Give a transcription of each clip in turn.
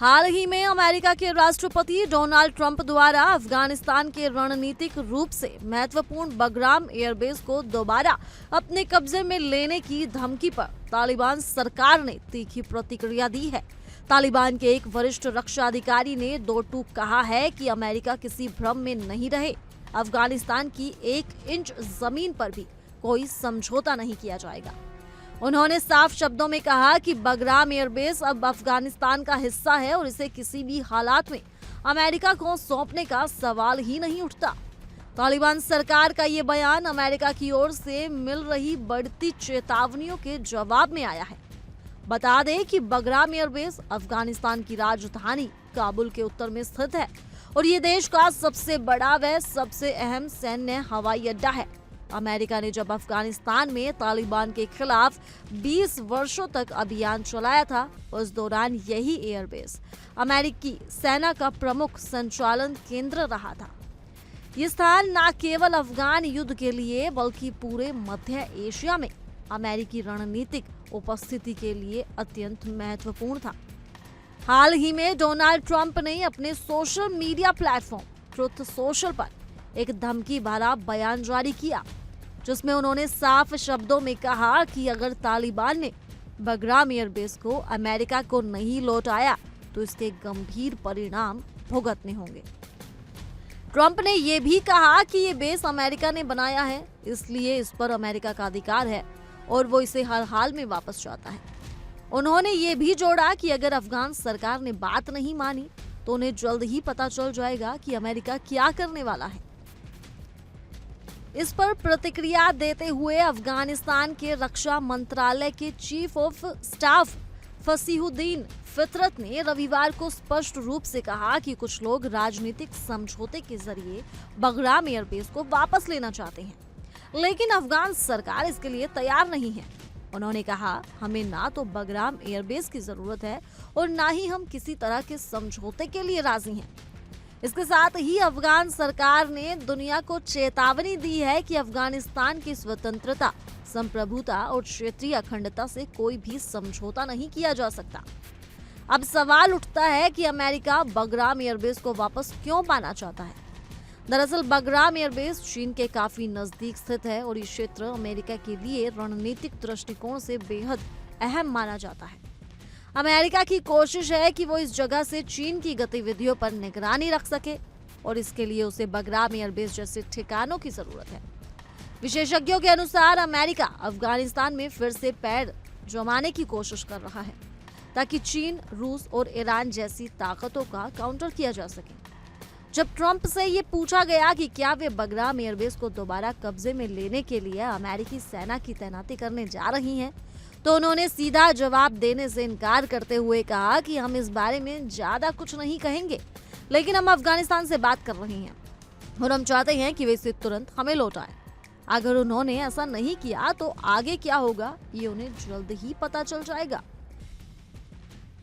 हाल ही में अमेरिका के राष्ट्रपति डोनाल्ड ट्रंप द्वारा अफगानिस्तान के रणनीतिक रूप से महत्वपूर्ण बगराम एयरबेस को दोबारा अपने कब्जे में लेने की धमकी पर तालिबान सरकार ने तीखी प्रतिक्रिया दी है। तालिबान के एक वरिष्ठ रक्षा अधिकारी ने दो टूक कहा है कि अमेरिका किसी भ्रम में नहीं रहे, अफगानिस्तान की 1 इंच जमीन पर भी कोई समझौता नहीं किया जाएगा। उन्होंने साफ शब्दों में कहा कि बगराम एयरबेस अब अफगानिस्तान का हिस्सा है और इसे किसी भी हालात में अमेरिका को सौंपने का सवाल ही नहीं उठता। तालिबान सरकार का ये बयान अमेरिका की ओर से मिल रही बढ़ती चेतावनियों के जवाब में आया है। बता दें कि बगराम एयरबेस अफगानिस्तान की राजधानी काबुल के उत्तर में स्थित है और ये देश का सबसे बड़ा व सबसे अहम सैन्य हवाई अड्डा है। अमेरिका ने जब अफगानिस्तान में तालिबान के खिलाफ 20 वर्षों तक अभियान चलाया था, उस दौरान यही एयरबेस अमेरिकी सेना का प्रमुख संचालन केंद्र रहा था। ये स्थान न केवल अफगान युद्ध के लिए बल्कि पूरे मध्य एशिया में अमेरिकी रणनीतिक उपस्थिति के लिए अत्यंत महत्वपूर्ण था। हाल ही में डोनाल्ड ट्रंप ने अपने social media platform truth social पर एक धमकी भरा बयान जारी किया, जिसमें उन्होंने साफ शब्दों में कहा कि अगर तालिबान ने बगराम एयरबेस को अमेरिका को नहीं लौटाया तो इसके गंभीर परिणाम भुगतने होंगे। ट्रंप ने यह भी कहा कि ये बेस अमेरिका ने बनाया है, इसलिए इस पर अमेरिका का अधिकार है और वो इसे हर हाल में वापस चाहता है। उन्होंने ये भी जोड़ा कि अगर अफगान सरकार ने बात नहीं मानी तो उन्हें जल्द ही पता चल जाएगा कि अमेरिका क्या करने वाला है। इस पर प्रतिक्रिया देते हुए अफगानिस्तान के रक्षा मंत्रालय के चीफ ऑफ स्टाफ फसीहुद्दीन फितरत ने रविवार को स्पष्ट रूप से कहा कि कुछ लोग राजनीतिक समझौते के जरिए बगराम एयरबेस को वापस लेना चाहते हैं, लेकिन अफगान सरकार इसके लिए तैयार नहीं है। उन्होंने कहा, हमें ना तो बगराम एयरबेस की जरूरत है और ना ही हम किसी तरह के समझौते के लिए राजी हैं। इसके साथ ही अफगान सरकार ने दुनिया को चेतावनी दी है कि अफगानिस्तान की स्वतंत्रता, संप्रभुता और क्षेत्रीय अखंडता से कोई भी समझौता नहीं किया जा सकता। अब सवाल उठता है कि अमेरिका बगराम एयरबेस को वापस क्यों पाना चाहता है। दरअसल बगराम एयरबेस चीन के काफी नजदीक स्थित है और ये क्षेत्र अमेरिका के लिए रणनीतिक दृष्टिकोण से बेहद अहम माना जाता है। अमेरिका की कोशिश है कि वो इस जगह से चीन की गतिविधियों पर निगरानी रख सके और इसके लिए उसे बगराम एयरबेस जैसे ठिकानों की जरूरत है। विशेषज्ञों के अनुसार अमेरिका अफगानिस्तान में फिर से पैर जमाने की कोशिश कर रहा है ताकि चीन, रूस और ईरान जैसी ताकतों का काउंटर किया जा सके। जब ट्रंप से ये पूछा गया कि क्या वे बगराम एयरबेस को दोबारा कब्जे में लेने के लिए अमेरिकी सेना की तैनाती करने जा रही हैं, तो उन्होंने सीधा जवाब देने से इनकार करते हुए कहा कि हम इस बारे में ज्यादा कुछ नहीं कहेंगे, लेकिन हम अफगानिस्तान से बात कर रहे हैं और हम चाहते हैं कि वे इसे तुरंत हमें लौटाएं। अगर उन्होंने ऐसा नहीं किया तो आगे क्या होगा ये उन्हें जल्द ही पता चल जाएगा।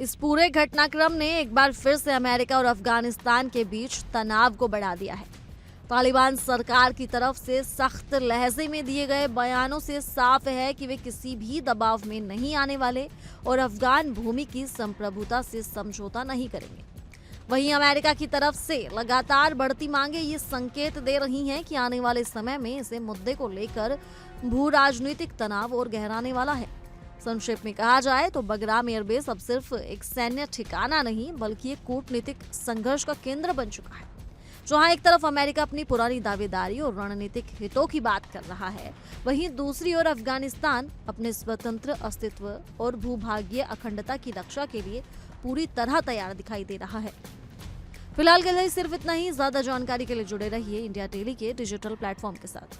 इस पूरे घटनाक्रम ने एक बार फिर से अमेरिका और अफगानिस्तान के बीच तनाव को बढ़ा दिया है। तालिबान सरकार की तरफ से सख्त लहजे में दिए गए बयानों से साफ है कि वे किसी भी दबाव में नहीं आने वाले और अफगान भूमि की संप्रभुता से समझौता नहीं करेंगे। वहीं अमेरिका की तरफ से लगातार बढ़ती मांगे ये संकेत दे रही हैं कि आने वाले समय में इस मुद्दे को लेकर भू राजनीतिक तनाव और गहराने वाला है। संक्षेप में कहा जाए तो बगराम एयरबेस अब सिर्फ एक सैन्य ठिकाना नहीं बल्कि एक कूटनीतिक संघर्ष का केंद्र बन चुका है, जहां एक तरफ अमेरिका अपनी पुरानी दावेदारी और रणनीतिक हितों की बात कर रहा है, वहीं दूसरी ओर अफगानिस्तान अपने स्वतंत्र अस्तित्व और भूभागीय अखंडता की रक्षा के लिए पूरी तरह तैयार दिखाई दे रहा है। फिलहाल के लिए सिर्फ इतना ही। ज्यादा जानकारी के लिए जुड़े रहिए इंडिया डेली के डिजिटल प्लेटफॉर्म के साथ।